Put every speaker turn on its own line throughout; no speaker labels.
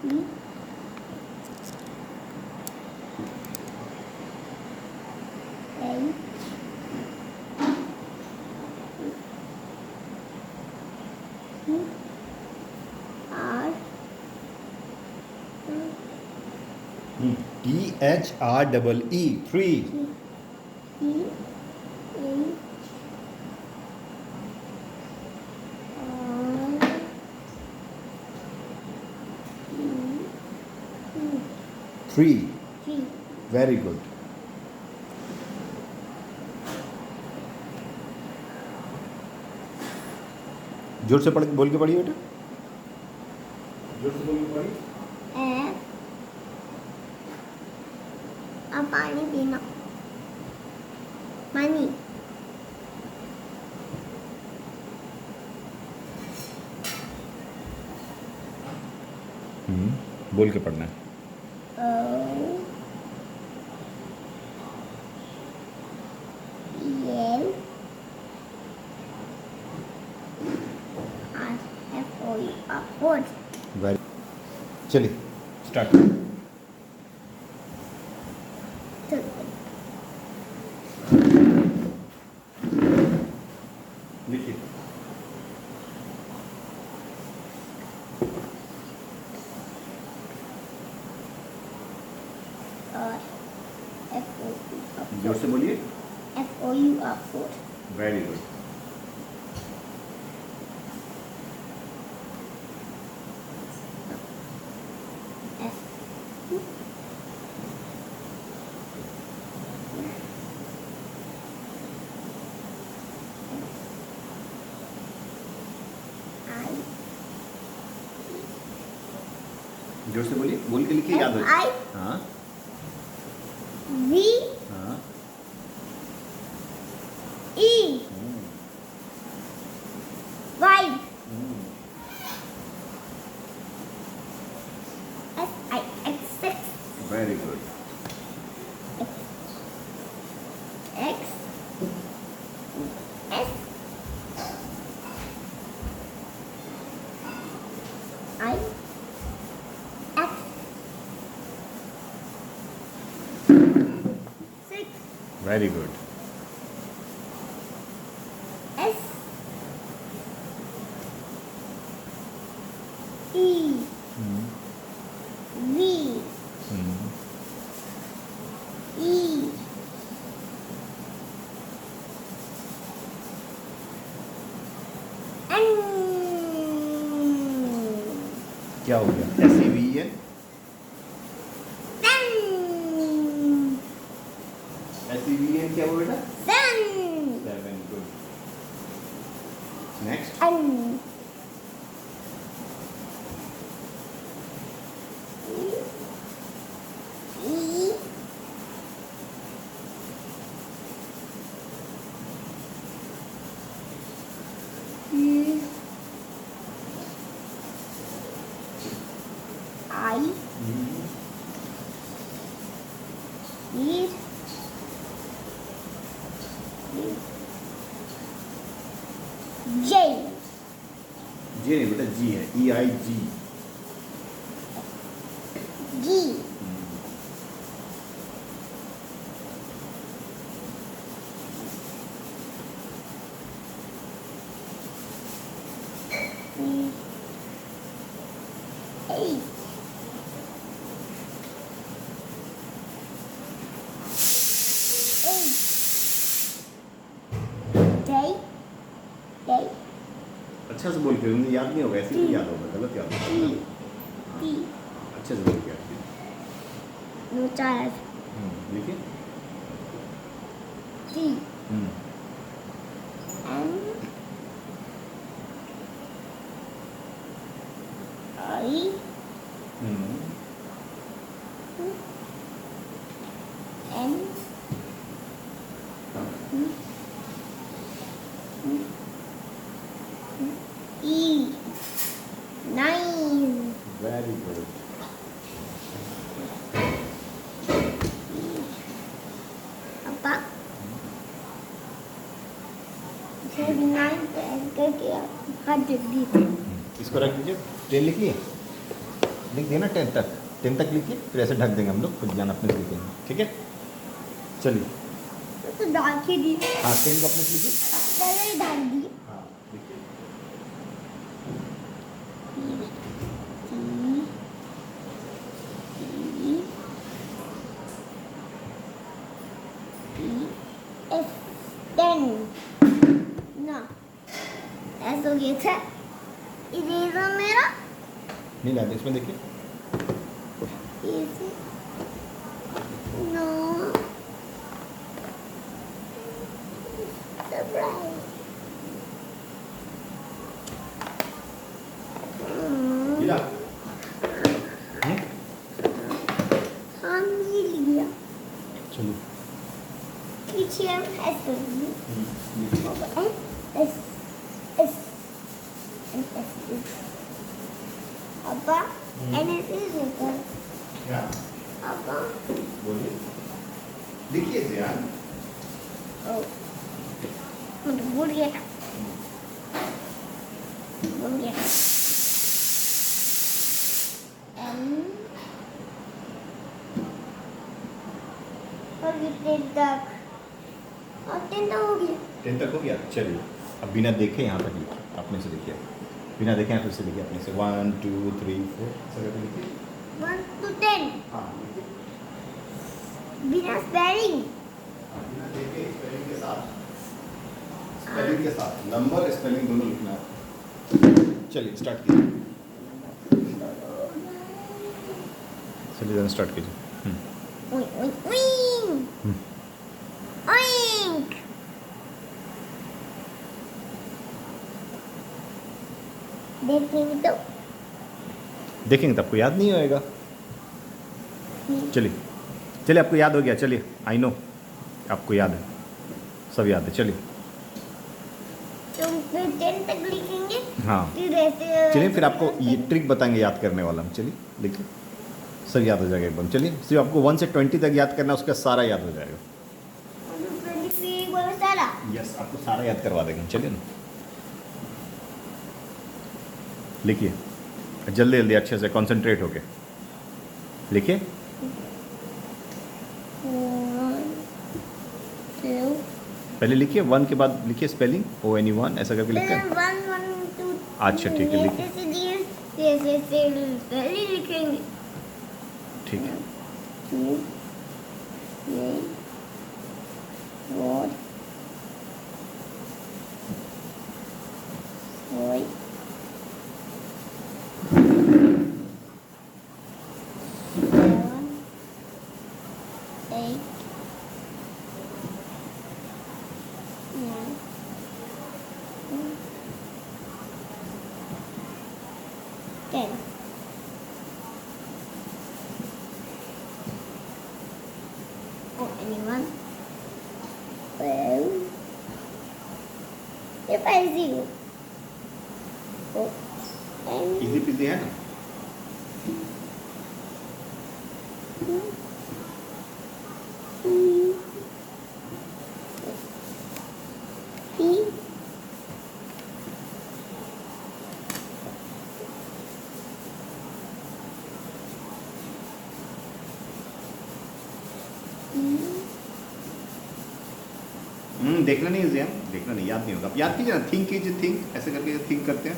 THREE 3 3 very good जोर से पढ़ बोल के पढ़िए बेटा जोर से बोल के पढ़िए
अब पानी पीना पानी
बोल के पढ़ना है वेरी चलिए स्टार्ट लिखिए जोर से बोलिए
FOUR
वेरी गुड जोर से बोलिए बोल के लिखिए याद हो हाँ
V
हाँ
E Y SIX
very good
X S I X 6
very good
S E V E N
क्या हो गया SEVEN SEVEN क्या हुआ बेटा 7 good next
I E J
जी नहीं बेटा जी है EIG
G H
अच्छा से बोल के उन्हें याद नहीं होगा ऐसे ही याद होगा गलत याद होगा अच्छे से बोल के
No child.
लिखिए
T N I N E 9
very good
Apa? Saya naik ke dia hadir di
इसको रख दीजिए 10 लिख लिए लिख दिया ना 10 तक, 10 तक लिखिए, फिर ऐसे ढक देंगे हम लोग, फिर ज्ञान अपने से लिखेंगे, ठीक है। चलिए
तो डाल के दी,
हाँ 10 को अपने से लिखिए।
पहले ही डाल दी।
हाँ लिखिए।
एस 10 ना ऐसा हो गया था। इरेजर मेरा
नहीं लाते इसमें देखिए।
इसे नो सरप्राइज।
हीरा
हाँ मिल गया।
चलो
पीछे हम ऐसे एस एस एस अब्बा एन एस
क्या
अब्बा
बोलिए, लिखिए ध्यान।
ओ मुझे भूल गया एन और ये तक और 10 तक हो गया।
10 तक हो गया। चलिए अब बिना देखे यहाँ तक लिखिए, अपने से लिखिए, बिना देखे यहाँ फिर से लिखिए अपने से, 1 2 3 4 ऐसा करके लिखिए।
1 to 10
हाँ लिखिए।
बिना स्पेलिंग।
हाँ, बिना देखे स्पेलिंग के साथ, स्पेलिंग के साथ नंबर स्पेलिंग दोनों लिखना है। चलिए स्टार्ट कीजिए। चलिए जरा स्टार्ट कीजिए।
Oink, oink, oink. Oink. देखेंगे तो
देखेंगे तो आपको याद नहीं होएगा। चलिए चलिए आपको याद हो गया, चलिए आई नो आपको याद है, सब याद है। चलिए
तुम फिर 10 तक लिखेंगे।
हाँ
फिर ऐसे
चलिए फिर आपको ये ट्रिक बताएंगे याद करने वाला हम। चलिए लिखिए, सब याद हो जाएगा एकदम। चलिए सिर्फ आपको 1 से 20 तक याद करना है, उसका सारा याद हो जाएगा।
23 बोलो सारा।
यस आपको सारा याद करवा देंगे। चलिए ना लिखिए जल्दी जल्दी अच्छे से कंसंट्रेट होके लिखिए।
1 2
पहले लिखिए 1 के बाद लिखिए स्पेलिंग ONE1 ऐसा करके लिखते हैं।
1 1 2
अच्छा ठीक है लिखिए,
ऐसे पहले लिखेंगे।
ठीक है
2 3 4 5 7 8 9 10 Oh, anyone? Well, if I see you. Oh, and
easy PG है ना।
P
देखना नहीं है, देखना नहीं, याद नहीं होगा। आप याद कीजिए ना, थिंक कीजिए, थिंक ऐसे करके थिंक करते हैं।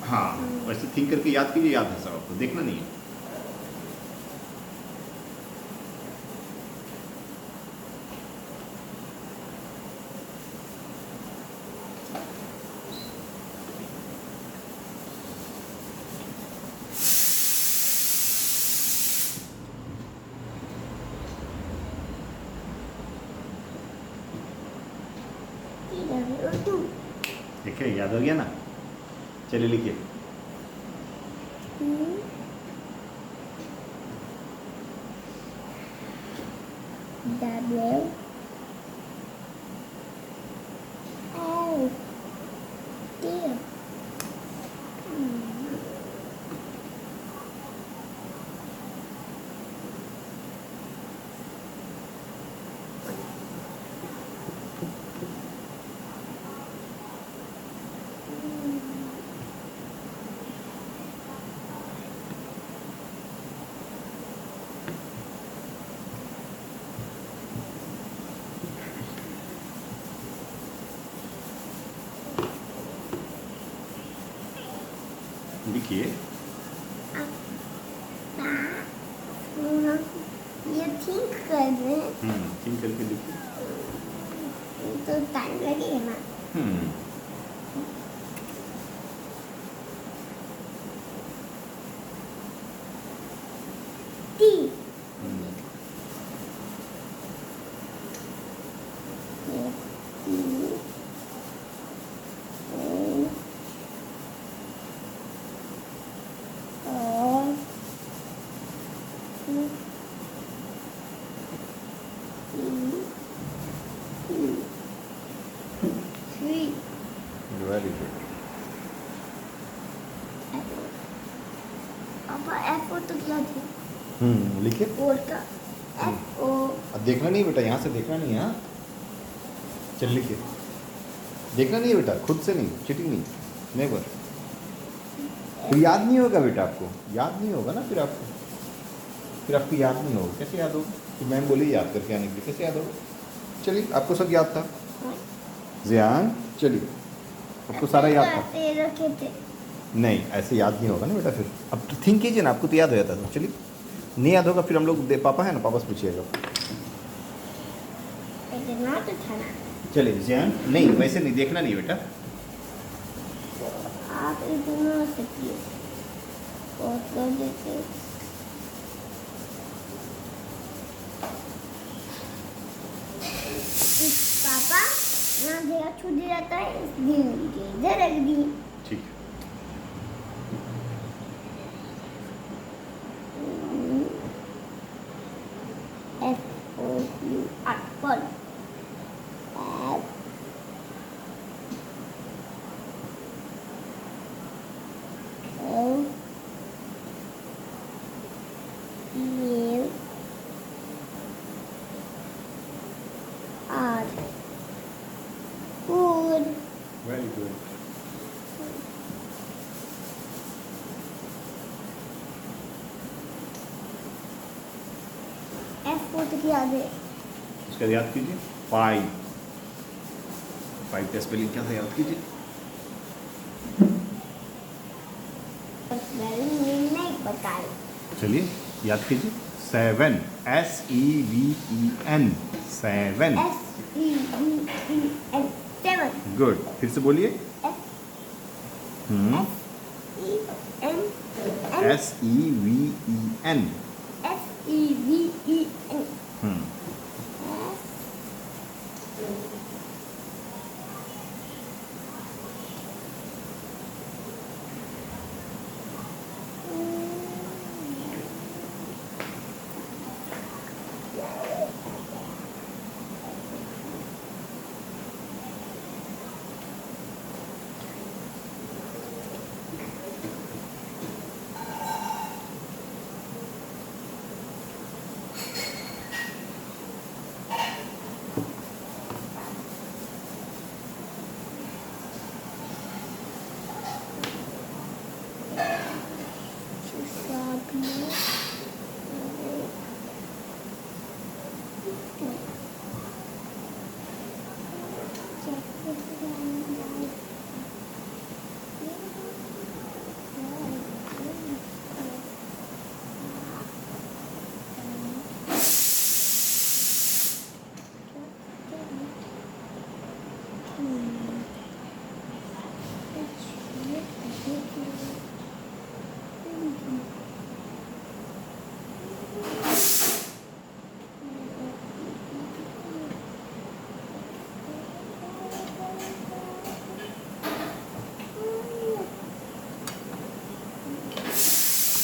हाँ वैसे थिंक करके याद कीजिए, याद है सब आपको, देखना नहीं है।
T
देखिए याद हो गया ना। चलिए लिखिए
W L T
लिखिए।
ये थिंक कर रहे हैं
थिंक करके लिखिए।
तो टाइम लगेगा ना। T
very good.
पापा एफ ओ तो क्या थे?
लिखिए।
बोर्ड का एफ ओ।
अब देखना नहीं बेटा, यहाँ से देखना नहीं। हाँ चल लिखिए। देखना नहीं है बेटा, खुद से नहीं, चीटिंग नहीं, नेवर। फिर याद नहीं होगा बेटा, आपको याद नहीं होगा ना, फिर आपको याद नहीं होगा। कैसे याद होगा? कि मैम बोली याद करके आने के लिए, कैसे याद होगा? चलिए, आपको सब याद था जियान, चलिए आपको सारा याद था।
रखे थे।
नहीं, ऐसे याद नहीं होगा ना बेटा। फिर अब तो थिंक कीजिए ना, आपको तो याद हो जाता था। चलिए, नहीं याद होगा फिर हम लोग पापा है ना, पापा से पूछिएगा।
इतना तो था ना।
चलिए जियान, नहीं वैसे नहीं, देखना नहीं बेटा।
आप इतना सकिए और कर देते। पापा यहाँ जगह छूट जाता है, इसलिए इधर रख दी।
ठीक है।
F O U apple. F O U R. Good.
Very good.
F O तो क्या है?
इसका याद कीजिए। 5 का स्पेलिंग क्या था, याद कीजिए।
नहीं बताए।
चलिए याद कीजिए। 7 SEVEN 7।
SEVEN 7.
गुड, फिर से बोलिए।
F
E
N
SEVEN।
SEVEN.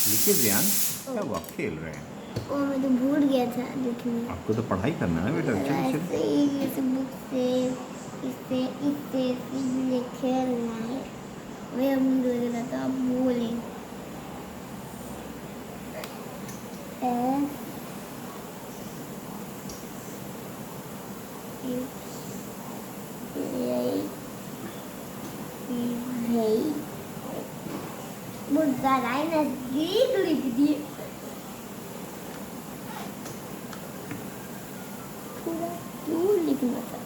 लिखिए ध्यान, क्या हुआ, खेल रहे हैं?
ओ मैं तो भूल गया था लिखने।
आपको तो पढ़ाई करना है बेटा। चलिए चलिए।
ऐसे ही इस बुक से इससे इसलिए खेलना है। मैं अब भूल गया था, अब बोले बहुत ज़्यादा ही नज़दीक लिख दिए। पूरा क्यों लिखना था?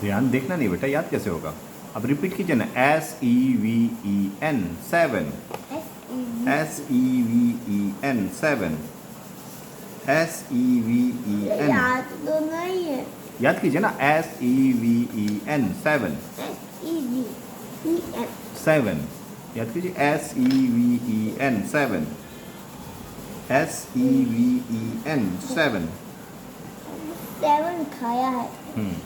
ध्यान देखना नहीं बेटा, याद कैसे होगा? अब रिपीट कीजिए ना, SEVEN 7, SEVEN 7, SEVEN,
याद तो नहीं है।
याद कीजिए ना, SEVEN 7,
SEVEN
7, याद कीजिए, SEVEN 7, SEVEN 7।
7 खाया है।
हम्म,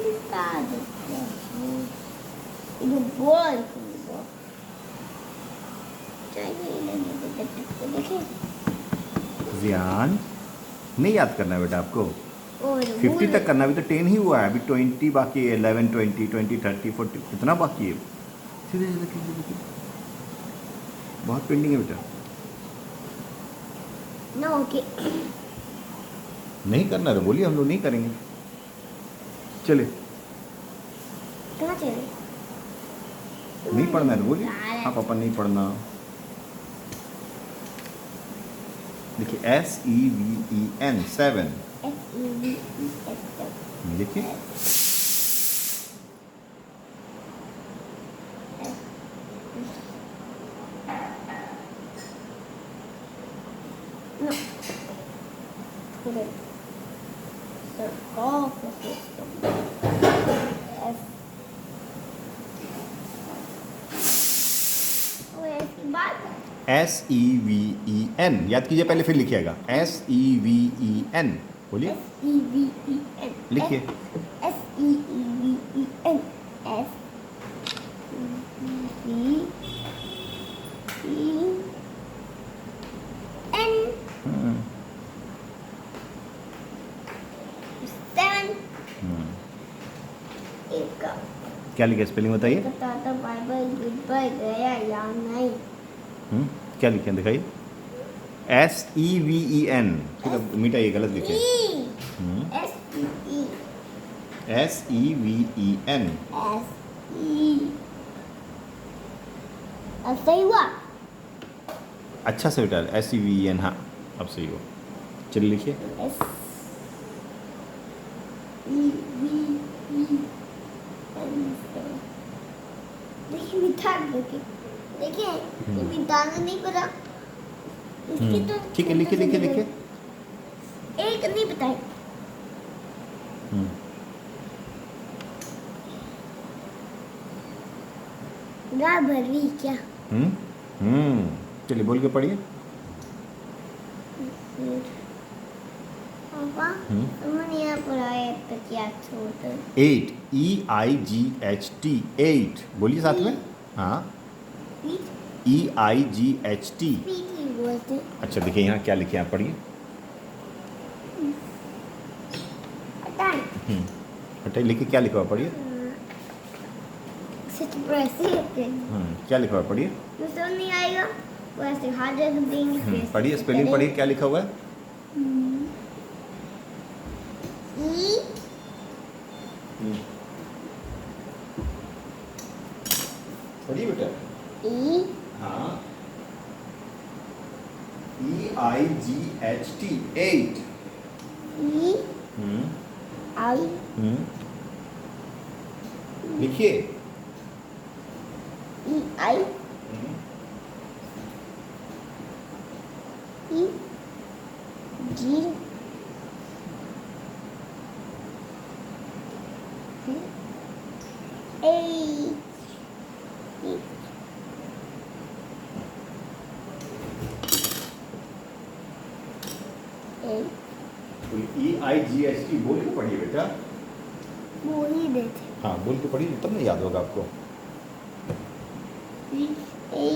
बता देते हैं। ये बोल देखे
ध्यान नहीं याद करना है बेटा आपको,
और
50 तक करना। अभी तो 10 ही हुआ है, अभी 20 बाकी है, 11, 20, 20, 30, 40, कितना बाकी है? सीधे सीधे सीधे सीधे, बहुत पेंडिंग है बेटा।
ना ओके।
नहीं करना तो बोलिए, हम लोग नहीं करेंगे। चलिए,
कहाँ चले?
नहीं पढ़ना है तो बोलिए, हाँ पापा नहीं पढ़ना। देखिए, SEVEN 7, देखिए,
No. Put it. Circle the system. F. और इसके बाद
SEVEN, याद कीजिए, पहले फिर लिखिएगा, SEVEN, बोलिए,
SEVEN.
लिखिए।
SEVEN. SEVEN.
हम्म,
7.
हम्म।
एक का
क्या लिखे, स्पेलिंग बताइए।
बताता बाइबल गुड बाय गया या नहीं?
क्या लिखे हैं दिखाइए। SEVEN, ठीक है, मीठा ये गलत लिखे।
SEE.
SEVEN,
अब सही हुआ?
अच्छा से बेटा, SEVEN, हाँ अब सही हो। चलिए लिखिए।
देखिए मिठा, देखिए देखिए ये मिठाना नहीं पता। इसकी तो
ठीक है, लिखिए लिखिए लिखिए।
एक नहीं बताई।
हम्म,
गाय भर रही क्या?
चलिए बोल के पढ़िए।
पापा तुमने यहाँ पढ़ाया तो क्या छोड़?
8, EIGHT, 8, बोलिए साथ में। हाँ, EIGHT।
पीटी बोलते।
अच्छा देखिए यहाँ क्या लिखे, आप पढ़िए।
पता है
हटाइए, लिखिए क्या लिखा हुआ, पढ़िए।
सच वैसे होते हैं।
क्या लिखा हुआ, पढ़िए।
जो समझ नहीं आएगा वैसे हाथ रख देंगे फिर
पढ़िए, स्पेलिंग पढ़िए, क्या लिखा हुआ है।
ई
पढ़िए बेटा।
ई
हाँ, EIGHT, 8।
ई आई
लिखिए।
ई आई ई जी ए
EIGHT बोल के पढ़िए बेटा।
बोल ही देते।
हाँ बोल के पढ़िए, तब नहीं याद होगा आपको।
ए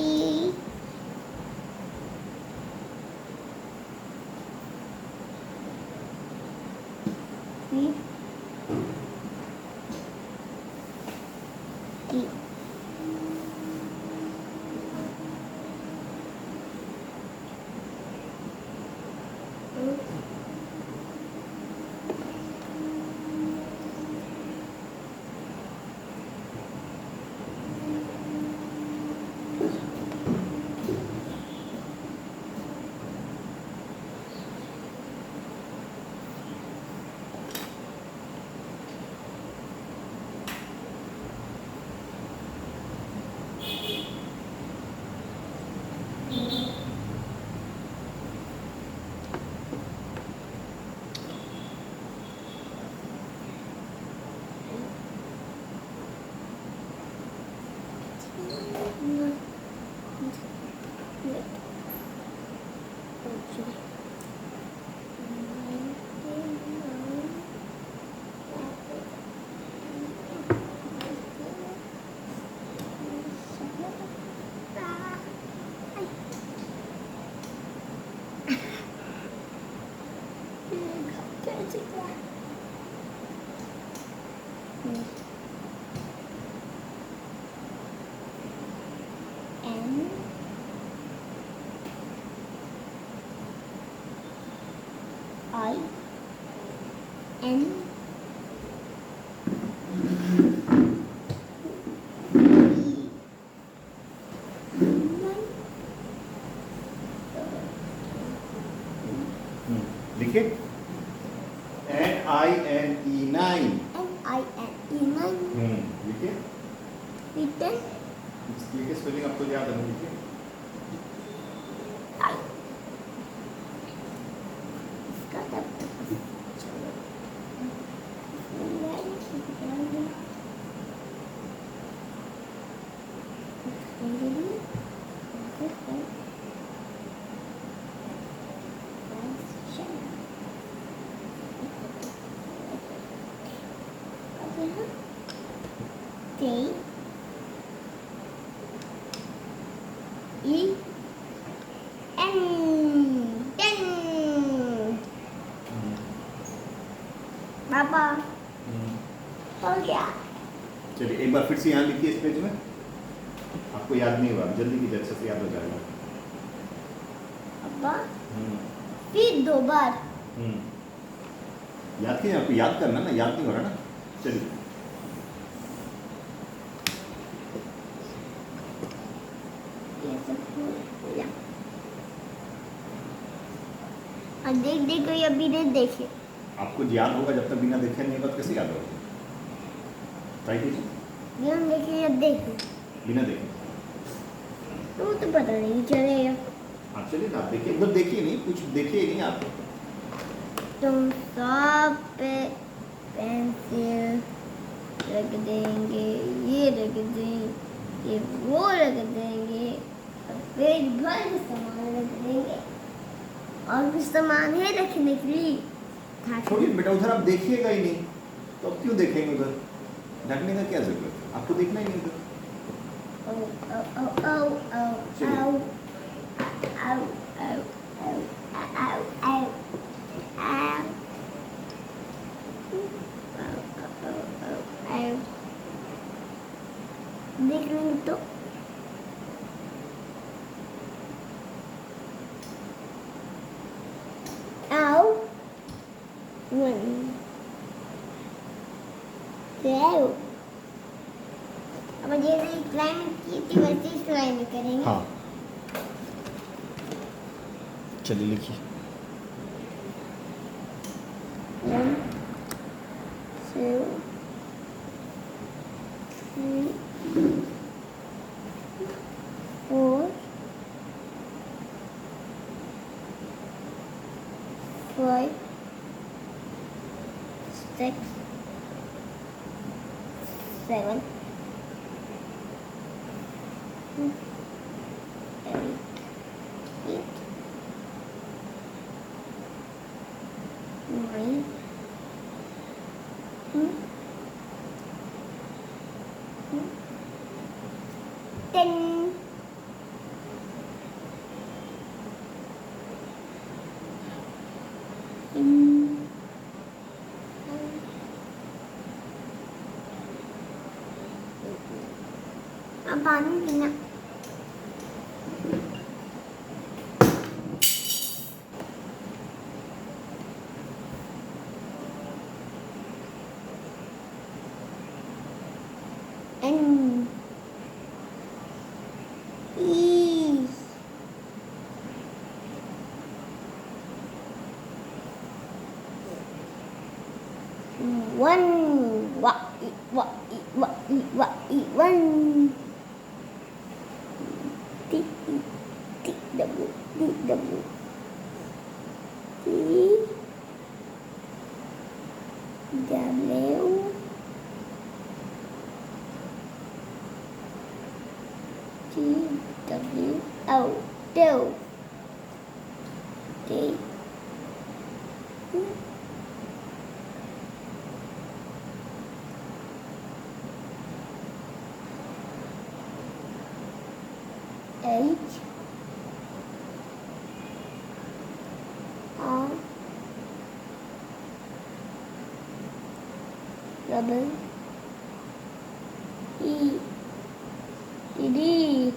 N I N
लिखिए NINE 9।
NINE
लिखिए
written
लिखिए स्पेलिंग आपको याद है लिखिए।
इसका चलो T E N पापा हो गया।
चलिए एक बार फिर से यहाँ लिखिए इस पेज में। आपको याद नहीं हुआ, जल्दी कीजिए, अच्छे से याद हो जाएगा।
पापा फिर 2 बार
याद कीजिए, आपको याद करना ना, याद नहीं हो रहा ना। चलिए
ये सब हो गया। और देख देखो ये अभी नहीं देखे।
आपको याद होगा, जब तक बिना देखे नहीं होगा तो कैसे याद होगा। ट्राई कीजिए
ये हम देखे या देखे
बिना देखे।
तो पता नहीं चलेगा।
हाँ चलिए ना, आप देखिए, उधर देखिए नहीं, कुछ देखिए नहीं आप।
तुम सब पे पेंसिल रख देंगे, ये रख देंगे, ये वो रख देंगे, और पेट भर के सामान रख देंगे, और भी सामान है रखने के लिए।
छोड़िए बेटा, उधर आप देखिएगा ही नहीं तो अब क्यों देखेंगे उधर। ढकने का क्या जरूरत है, आपको देखना ही नहीं उधर।
ओ ओ ओ ओ ओ ओ आओ आओ आओ आओ आओ देख लेंगे तो आओ आओ। अब जैसे स्लाइम की थी वैसे स्लाइम करेंगे।
हाँ चलिए लिखिए।
1 2 3 4 5 6 7 8 9 10 अब पानी पीना। N E one one T T W D W T W T W O do D H R double E. D.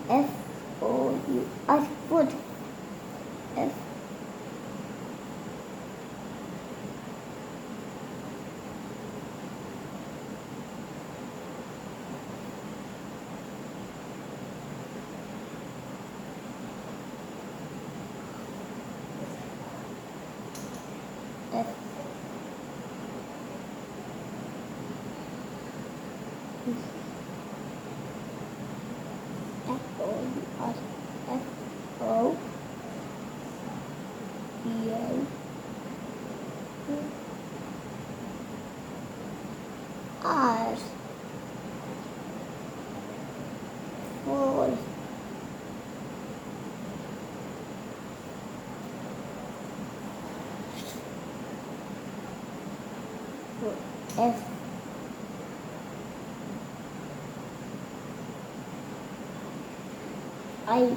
F. O. U. F. Foot. F. F. F. O. U. R. F. O. U. R. 4. F. I.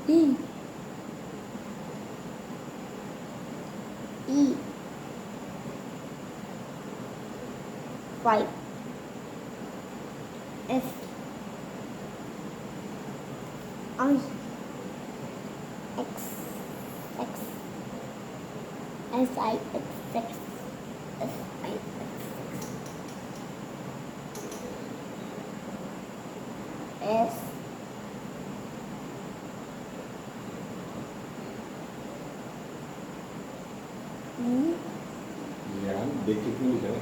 E. E. 5. F. I. X. X. S. I. X. X. S. I. X. S. E.
यार देख के क्यों लिखा है?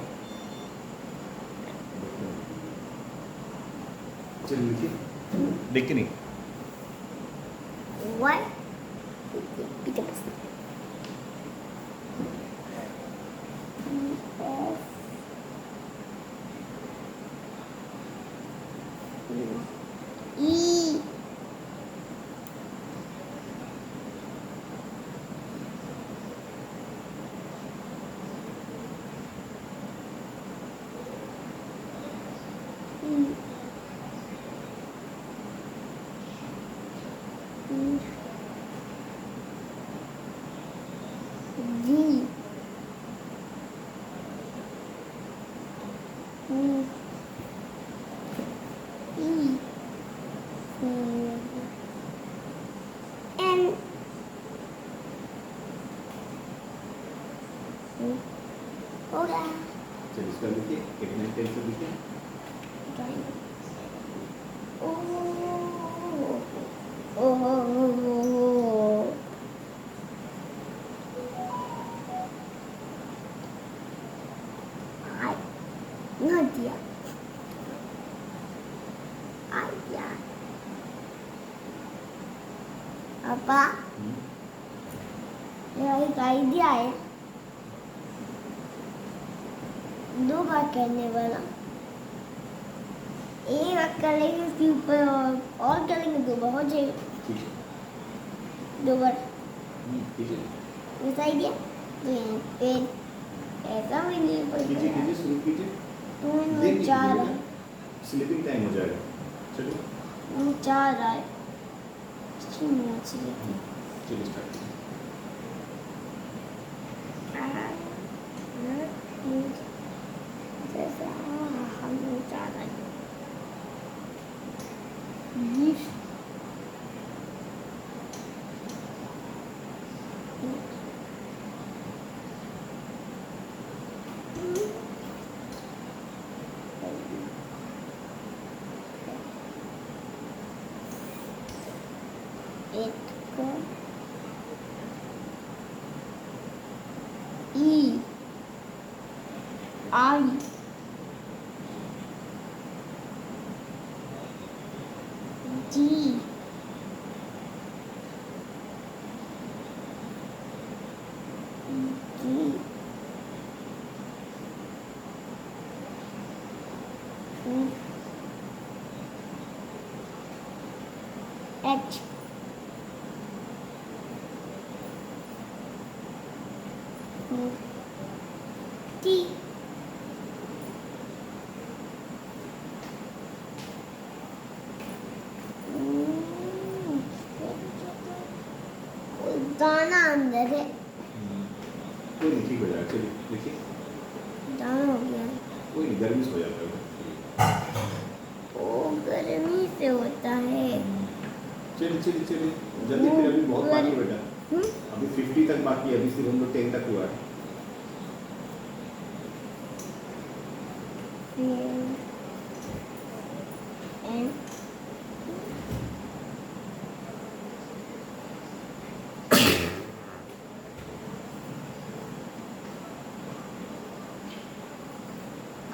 चल लिखिए देख के नहीं
Y. Kita pasti. E. D. E. N. होगा
चल इसका लिखिए कितने पेंसिल लिखिए
ड्राइंग ओह आई not दिया आ गया पापा मेरा एक आइडिया है दो बार करने वाला एक बार करेंगे उसके ऊपर और करेंगे दो बार हो जाएगा
ठीक है
दो बार
ठीक है
वैसा आइडिया तो यहाँ पे ऐसा भी नहीं
कीजिए
पड़ेगा
कीजिए शुरू कीजिए
तो मैं चाह रहा है
स्लीपिंग टाइम हो जाएगा चलो
मैं चाह रहा है इसकी मछली थी
चलिए स्टार्ट कीजिए
जैसे हम चाह रहे हैं ये एक को ई आई जी जी एच टी दाना अंदर है।
कोई नहीं, ठीक हो जाएगा। चलिए देखिए,
दाना हो गया।
कोई नहीं, गर्मी से हो जाता है।
वो गर्मी से होता है।
चलिए चलिए चलिए, जल्दी, फिर अभी बहुत बाकी है बेटा।
हम्म?
अभी 50 तक बाकी है, अभी सिर्फ हम लोग 10 तक हुआ है।
And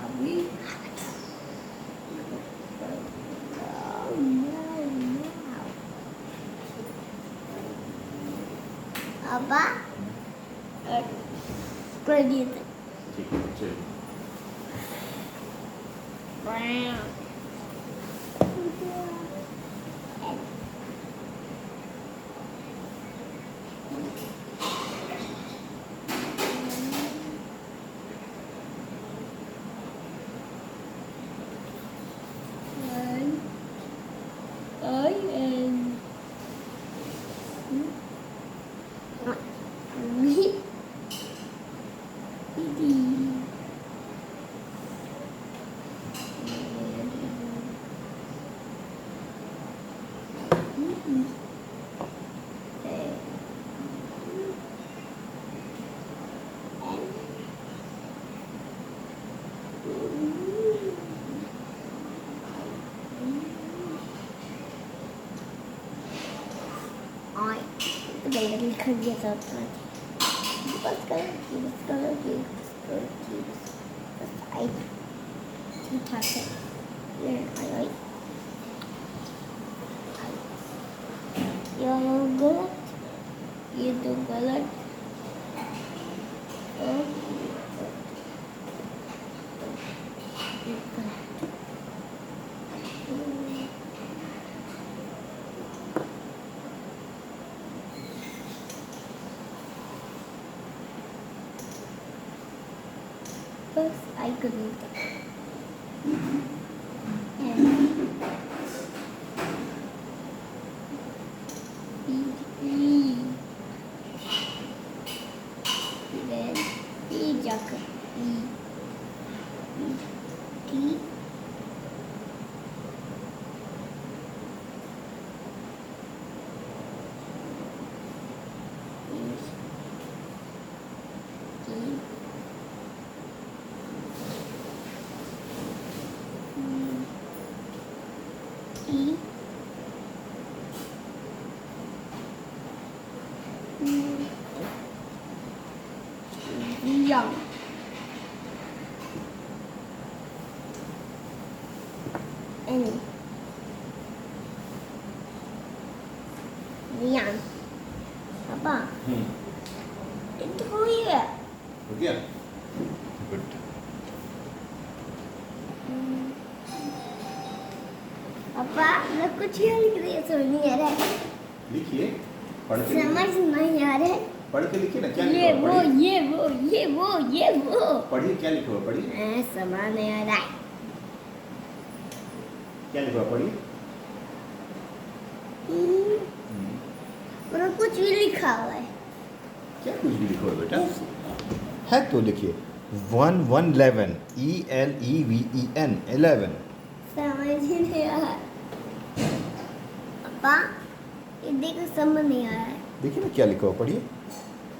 अभी अब्बा कर दिए थे।
ठीक है, चलिए। Đây là cái khăn giấy tờ tờ bớt cái phải thật sự ấy yogurt itu gulai first I couldn't then jacket young any young apa itu ya हो गया? गुड।
पापा मैं कुछ ये लिख रही समझ नहीं आ रहा है
लिखिए, पढ़ के
समझ नहीं आ रहा है
पढ़ के लिखिए ना, क्या
ये
लिखा हुआ
वो
है?
ये वो
पढ़िए, क्या लिखा हुआ है? पढ़िए,
मैं समझ नहीं आ रहा है
क्या लिखा हुआ है? पढ़िए।
मतलब कुछ भी लिखा हुआ है
क्या कुछ भी लिखा हुआ है बेटा? है तो लिखिए 11 ELEVEN 11।
समझ ही नहीं आ रहा पापा ये देखो समझ नहीं आ रहा है
देखिए ना क्या लिखा हुआ, पढ़िए।